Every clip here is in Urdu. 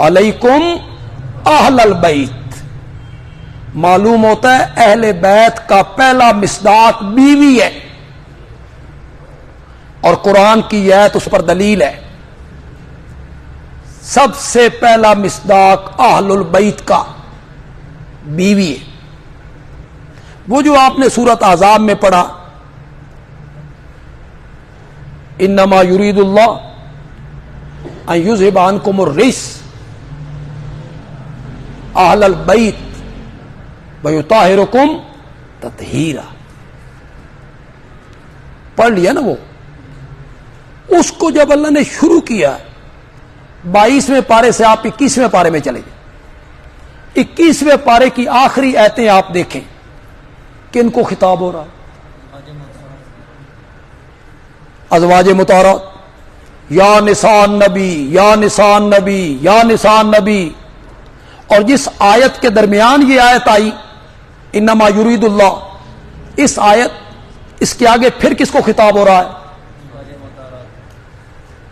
علیکم اہل البیت، معلوم ہوتا ہے اہل بیت کا پہلا مصداق بیوی ہے، اور قرآن کی یہ آیت اس پر دلیل ہے۔ سب سے پہلا مصداق اہل البیت کا بیوی ہے۔ وہ جو آپ نے سورۃ احزاب میں پڑھا، انما یرید اللہ ان یذھب عنکم الرجس اہل البیت ویطہرکم تطہیرا، پڑھ لیا نا وہ۔ اس کو جب اللہ نے شروع کیا 22ویں پارے سے آپ 21ویں پارے میں چلے گئے، 21ویں پارے کی آخری آیتیں آپ دیکھیں، کن کو خطاب ہو رہا ہے؟ ازواج مطہرات، یا نساء النبی یا نساء النبی یا نساء النبی۔ اور جس آیت کے درمیان یہ آیت آئی انما یرید اللہ، اس آیت، اس کے آگے پھر کس کو خطاب ہو رہا ہے؟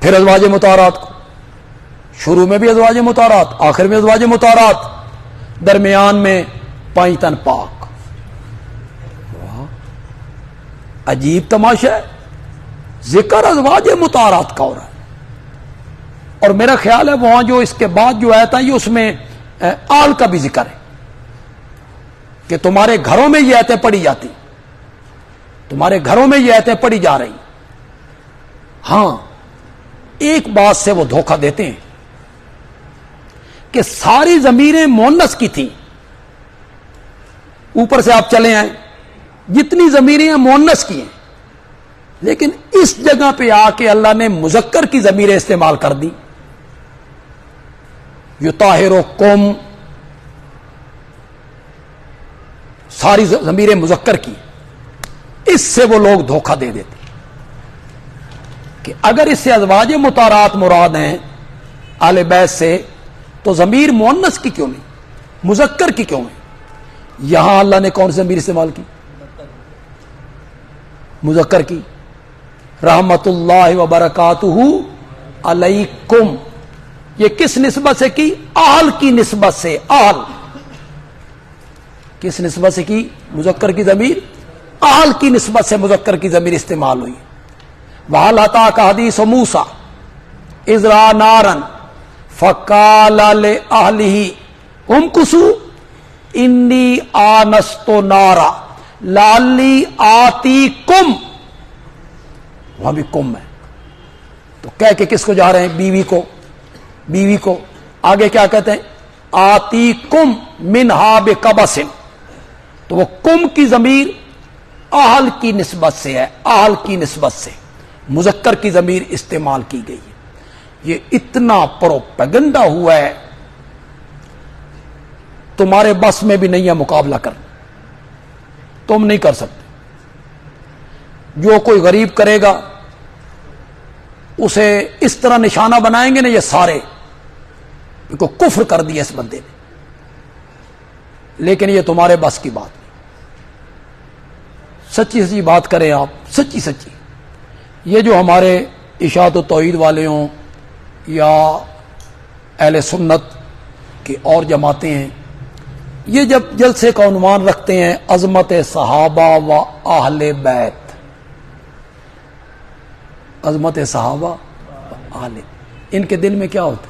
پھر ازواج مطہرات کو۔ شروع میں بھی ازواج مطہرات، آخر میں ازواج مطہرات، درمیان میں پانچ پاک۔ عجیب تماشا ہے، ذکر ازواج مطہرات کا ہو رہا ہے، اور میرا خیال ہے وہاں جو اس کے بعد جو آیت آئی اس میں آل کا بھی ذکر ہے کہ تمہارے گھروں میں یہ آیتیں پڑھی جاتی، تمہارے گھروں میں یہ آیتیں پڑھی جا رہی۔ ہاں ایک بات سے وہ دھوکہ دیتے ہیں کہ ساری ضمیریں مؤنث کی تھیں، اوپر سے آپ چلے آئیں جتنی ضمیریں ہیں مؤنث کی ہیں، لیکن اس جگہ پہ آ کے اللہ نے مذکر کی ضمیریں استعمال کر دی، یطہرکم، ساری ضمیریں مذکر کی۔ اس سے وہ لوگ دھوکہ دے دیتے کہ اگر اس سے ازواج مطہرات مراد ہیں اہل بیت سے، تو ضمیر مؤنث کی کیوں نہیں، مذکر کی کیوں ہے؟ یہاں اللہ نے کون سی ضمیر استعمال کی؟ مذکر کی۔ رحمت اللہ وبرکاتہ علیکم، یہ کس نسبت سے کی؟ اہل کی نسبت سے۔ اہل کس نسبت سے کی؟ مذکر کی ضمیر، اہل کی نسبت سے مذکر کی ضمیر استعمال ہوئی۔ وَهَلْ أَتَاكَ حَدِيثُ مُوسَىٰ إِذْ رَأَىٰ نَارًا فَقَالَ لِأَهْلِهِ امْكُثُوا إِنِّي آنَسْتُ نَارًا لَعَلِّي آتِيكُمْ، وہاں بھی کم ہے، تو کہہ کے کس کو جا رہے ہیں؟ بیوی کو۔ بیوی کو آگے کیا کہتے ہیں؟ آتیکم منہا بقبس، تو وہ کم کی ضمیر اہل کی نسبت سے ہے، اہل کی نسبت سے مذکر کی ضمیر استعمال کی گئی ہے۔ یہ اتنا پروپیگنڈا ہوا ہے، تمہارے بس میں بھی نہیں ہے مقابلہ کرنا، تم نہیں کر سکتے۔ جو کوئی غریب کرے گا اسے اس طرح نشانہ بنائیں گے نا، یہ سارے کو کفر کر دیا اس بندے نے، لیکن یہ تمہارے بس کی بات نہیں۔ سچی سچی بات کریں آپ، سچی سچی۔ یہ جو ہمارے اشاعت و توحید والے ہوں یا اہل سنت کی اور جماعتیں ہیں، یہ جب جلسے کا عنوان رکھتے ہیں عظمت صحابہ و اہل بیت، عظمت صحابہ و اہل، ان کے دل میں کیا ہوتا ہے؟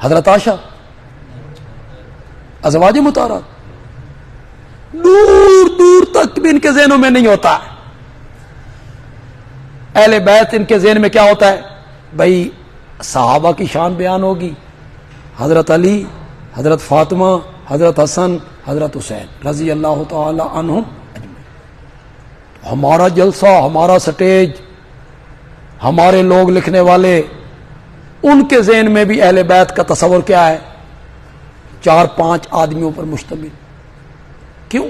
حضرت عائشہ، ازواج مطہرات، دور دور تک بھی ان کے ذہنوں میں نہیں ہوتا ہے۔ اہل بیت ان کے ذہن میں کیا ہوتا ہے؟ بھائی صحابہ کی شان بیان ہوگی، حضرت علی، حضرت فاطمہ، حضرت حسن، حضرت حسین رضی اللہ تعالی عنہم اجمعین۔ ہمارا جلسہ، ہمارا سٹیج، ہمارے لوگ لکھنے والے، ان کے ذہن میں بھی اہل بیت کا تصور کیا ہے؟ 4-5 آدمیوں پر مشتمل۔ کیوں؟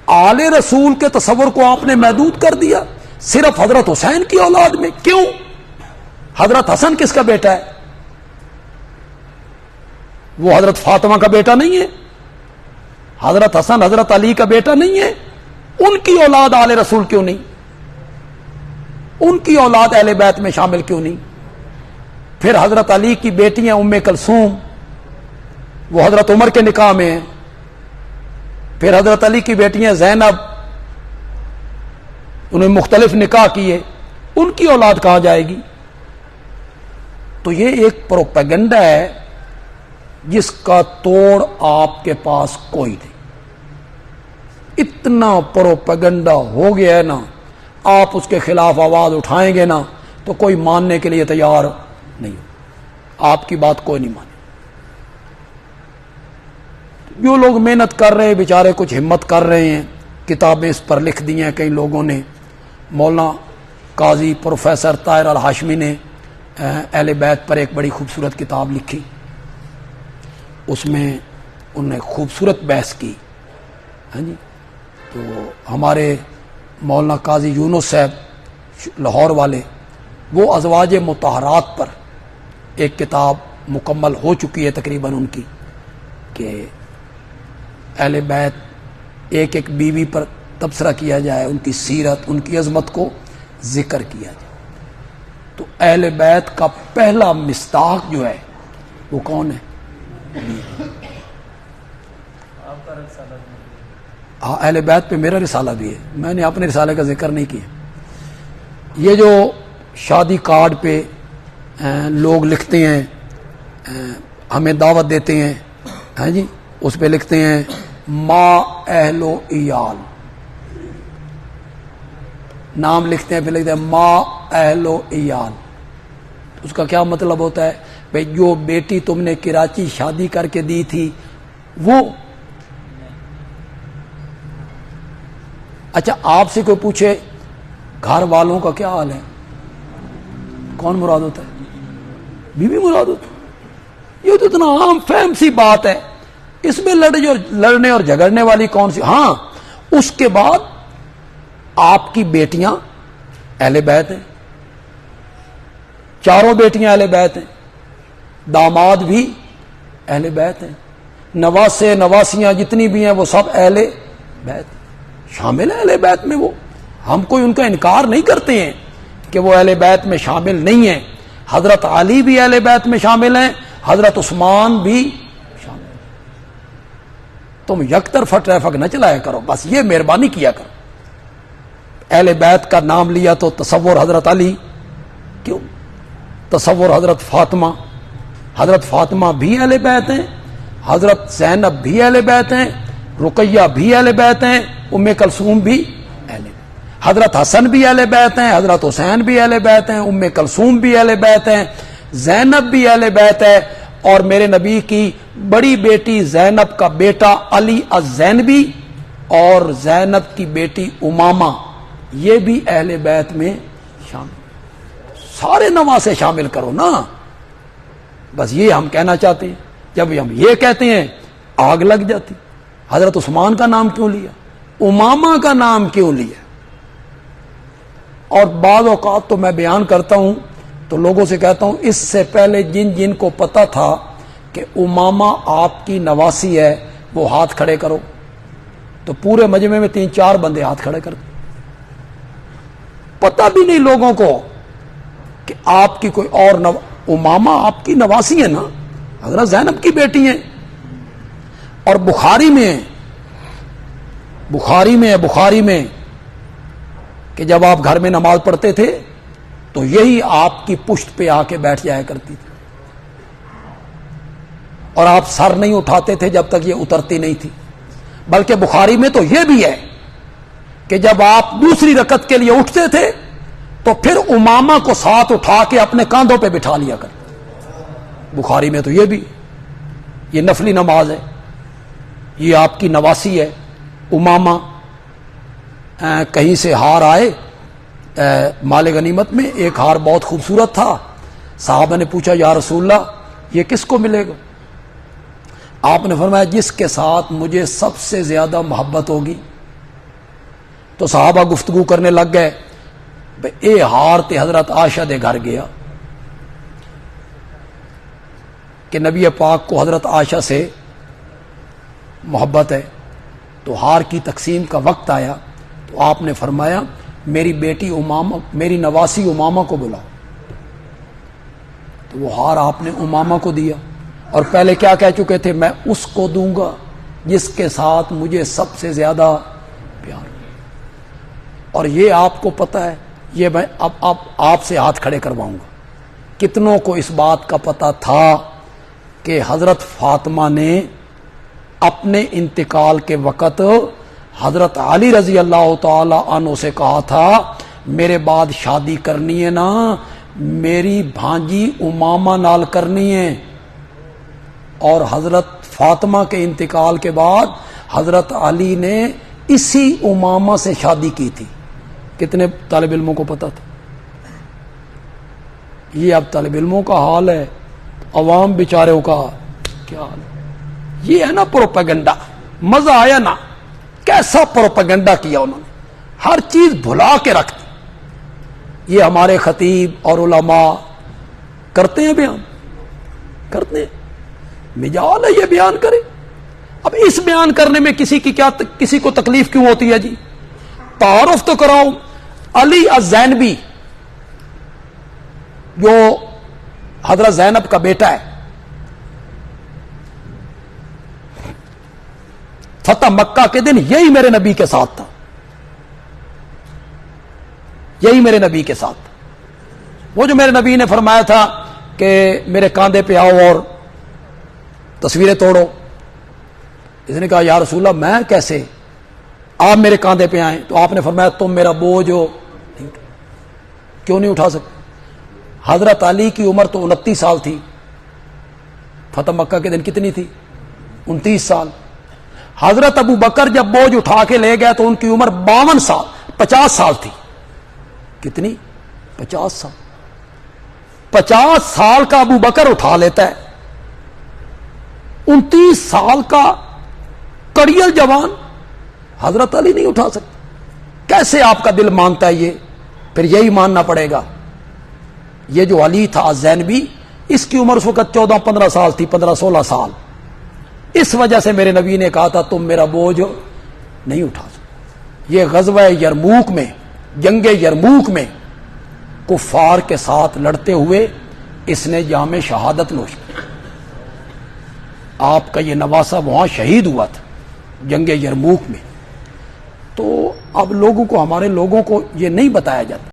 آل رسول کے تصور کو آپ نے محدود کر دیا صرف حضرت حسین کی اولاد میں۔ کیوں؟ حضرت حسن کس کا بیٹا ہے؟ وہ حضرت فاطمہ کا بیٹا نہیں ہے؟ حضرت حسن حضرت علی کا بیٹا نہیں ہے؟ ان کی اولاد آل رسول کیوں نہیں؟ ان کی اولاد اہل بیت میں شامل کیوں نہیں؟ پھر حضرت علی کی بیٹیاں ام کلثوم وہ حضرت عمر کے نکاح میں ہیں، پھر حضرت علی کی بیٹیاں زینب انہیں مختلف نکاح کیے، ان کی اولاد کہاں جائے گی؟ تو یہ ایک پروپیگنڈا ہے جس کا توڑ آپ کے پاس کوئی نہیں. اتنا پروپیگنڈا ہو گیا ہے نا، آپ اس کے خلاف آواز اٹھائیں گے نا تو کوئی ماننے کے لیے تیار نہیں، آپ کی بات کوئی نہیں مانے. جو لوگ محنت کر رہے ہیں بیچارے کچھ ہمت کر رہے ہیں، کتابیں اس پر لکھ دی ہیں کئی لوگوں نے. مولانا قاضی پروفیسر طاہر الہاشمی نے اہل بیت پر ایک بڑی خوبصورت کتاب لکھی، اس میں انہوں نے خوبصورت بحث کی. ہاں جی، تو ہمارے مولانا قاضی یونس صاحب لاہور والے، وہ ازواج مطہرات پر ایک کتاب مکمل ہو چکی ہے تقریباً ان کی، کہ اہل بیت ایک ایک بیوی پر تبصرہ کیا جائے، ان کی سیرت، ان کی عظمت کو ذکر کیا جائے. تو اہل بیت کا پہلا مصداق جو ہے وہ کون ہے؟ ہاں، اہل بیت پہ میرا رسالہ بھی ہے، میں نے اپنے رسالے کا ذکر نہیں کیا. یہ جو شادی کارڈ پہ لوگ لکھتے ہیں، ہمیں دعوت دیتے ہیں، ہاں جی، اس پہ لکھتے ہیں ما اہل و ایال، نام لکھتے ہیں، پھر لکھتے ہیں ما اہل و ایال. اس کا کیا مطلب ہوتا ہے؟ بھئی جو بیٹی تم نے کراچی شادی کر کے دی تھی وہ. اچھا، آپ سے کوئی پوچھے گھر والوں کا کیا حال ہے، کون مراد ہوتا ہے؟ بیوی مراد ہوتا ہے. یہ تو اتنا عام فہم سی بات ہے، اس میں لڑنے اور جھگڑنے والی کون سی؟ ہاں، اس کے بعد آپ کی بیٹیاں اہل بیت ہیں، چاروں بیٹیاں اہل بیت ہیں، داماد بھی اہل بیت ہیں، نواسے نواسیاں جتنی بھی ہیں وہ سب اہل بیت شامل ہیں اہل بیت میں. وہ ہم کوئی ان کا انکار نہیں کرتے ہیں کہ وہ اہل بیت میں شامل نہیں ہیں. حضرت علی بھی اہل بیت میں شامل ہیں، حضرت عثمان بھی شامل ہیں. تم یک طرفہ ٹریفک نہ چلایا کرو، بس یہ مہربانی کیا کرو. اہل بیت کا نام لیا تو تصور حضرت علی کیوں؟ تصور حضرت فاطمہ بھی اہل بیت ہیں، حضرت زینب بھی اہل بیت ہیں، رقیہ بھی اہل بیت ہیں، ام کلثوم بھی اہل بیت، حضرت حسن بھی اہل بیت ہیں، حضرت حسین بھی اہل بیت ہیں، ام کلثوم بھی اہل بیت ہیں، زینب بھی اہل بیت ہے، اور میرے نبی کی بڑی بیٹی زینب کا بیٹا علی الزینبی اور زینب کی بیٹی امامہ یہ بھی اہل بیت میں شامل. سارے نواسے شامل کرو نا، بس یہ ہم کہنا چاہتے ہیں. جب ہم یہ کہتے ہیں آگ لگ جاتی. حضرت عثمان کا نام کیوں لیا؟ امامہ کا نام کیوں لیا؟ اور بعض اوقات تو میں بیان کرتا ہوں تو لوگوں سے کہتا ہوں اس سے پہلے جن جن کو پتا تھا کہ امامہ آپ کی نواسی ہے وہ ہاتھ کھڑے کرو، تو پورے مجمع میں 3-4 بندے ہاتھ کھڑے کرتے. پتہ بھی نہیں لوگوں کو کہ آپ کی کوئی اور امامہ آپ کی نواسی ہے نا، حضرت زینب کی بیٹی ہیں. اور بخاری میں کہ جب آپ گھر میں نماز پڑھتے تھے تو یہی آپ کی پشت پہ آ کے بیٹھ جایا کرتی تھی، اور آپ سر نہیں اٹھاتے تھے جب تک یہ اترتی نہیں تھی. بلکہ بخاری میں تو یہ بھی ہے کہ جب آپ دوسری رکعت کے لیے اٹھتے تھے تو پھر امامہ کو ساتھ اٹھا کے اپنے کاندھوں پہ بٹھا لیا کرتے. بخاری میں تو یہ بھی، یہ نفلی نماز ہے، یہ آپ کی نواسی ہے امامہ. کہیں سے ہار آئے مال غنیمت میں، ایک ہار بہت خوبصورت تھا. صحابہ نے پوچھا یا رسول اللہ یہ کس کو ملے گا؟ آپ نے فرمایا جس کے ساتھ مجھے سب سے زیادہ محبت ہوگی. تو صحابہ گفتگو کرنے لگ گئے، اے ہار تے حضرت عائشہ دے گھر گیا کہ نبی پاک کو حضرت عائشہ سے محبت ہے. تو ہار کی تقسیم کا وقت آیا تو آپ نے فرمایا میری بیٹی امامہ، میری نواسی امامہ کو بلاؤ۔ تو وہ ہار آپ نے امامہ کو دیا، اور پہلے کیا کہہ چکے تھے؟ میں اس کو دوں گا جس کے ساتھ مجھے سب سے زیادہ پیار۔ اور یہ آپ کو پتہ ہے، یہ میں اب آپ سے ہاتھ کھڑے کرواؤں گا، کتنوں کو اس بات کا پتہ تھا کہ حضرت فاطمہ نے اپنے انتقال کے وقت حضرت علی رضی اللہ تعالی عنہ سے کہا تھا میرے بعد شادی کرنی ہے نا میری بھانجی امامہ نال کرنی ہے، اور حضرت فاطمہ کے انتقال کے بعد حضرت علی نے اسی امامہ سے شادی کی تھی۔ کتنے طالب علموں کو پتا تھا؟ یہ اب طالب علموں کا حال ہے، عوام بیچاروں کا کیا حال ہے؟ یہ ہے نا پروپیگنڈا۔ مزہ آیا نا؟ کیسا پروپیگنڈا کیا انہوں نے، ہر چیز بھلا کے رکھ دی۔ یہ ہمارے خطیب اور علماء کرتے ہیں، بیان کرتے ہیں، مجال ہے یہ بیان کرے۔ اب اس بیان کرنے میں کسی کو تکلیف کیوں ہوتی ہے جی؟ تعارف تو کراؤ۔ علی الزینبی جو حضرت زینب کا بیٹا ہے، فتح مکہ کے دن یہی میرے نبی کے ساتھ تھا، یہی میرے نبی کے ساتھ تھا۔ وہ جو میرے نبی نے فرمایا تھا کہ میرے کاندھے پہ آؤ اور تصویریں توڑو، اس نے کہا یا رسول اللہ میں کیسے، آپ میرے کاندھے پہ آئیں؟ تو آپ نے فرمایا تم میرا بوجھ ہو، کیوں نہیں اٹھا سکتے؟ حضرت علی کی عمر تو 29 سال تھی، فتح مکہ کے دن کتنی تھی؟ 29 سال۔ حضرت ابو بکر جب بوجھ اٹھا کے لے گئے تو ان کی عمر 52 سال، 50 سال تھی۔ کتنی؟ 50 سال۔ 50 سال کا ابو بکر اٹھا لیتا ہے، 29 سال کا کڑیل جوان حضرت علی نہیں اٹھا سکتے۔ کیسے آپ کا دل مانتا ہے یہ؟ پھر یہی ماننا پڑے گا۔ یہ جو علی تھا زینبی، اس کی عمر اس وقت 14-15 سال تھی، 15-16 سال۔ اس وجہ سے میرے نبی نے کہا تھا تم میرا بوجھ نہیں اٹھا سکتے۔ یہ غزوہ یرموک میں، جنگ یرموک میں کفار کے ساتھ لڑتے ہوئے اس نے جام شہادت نوش کی۔ آپ کا یہ نواسہ وہاں شہید ہوا تھا جنگ یرموک میں۔ تو اب لوگوں کو، ہمارے لوگوں کو یہ نہیں بتایا جاتا۔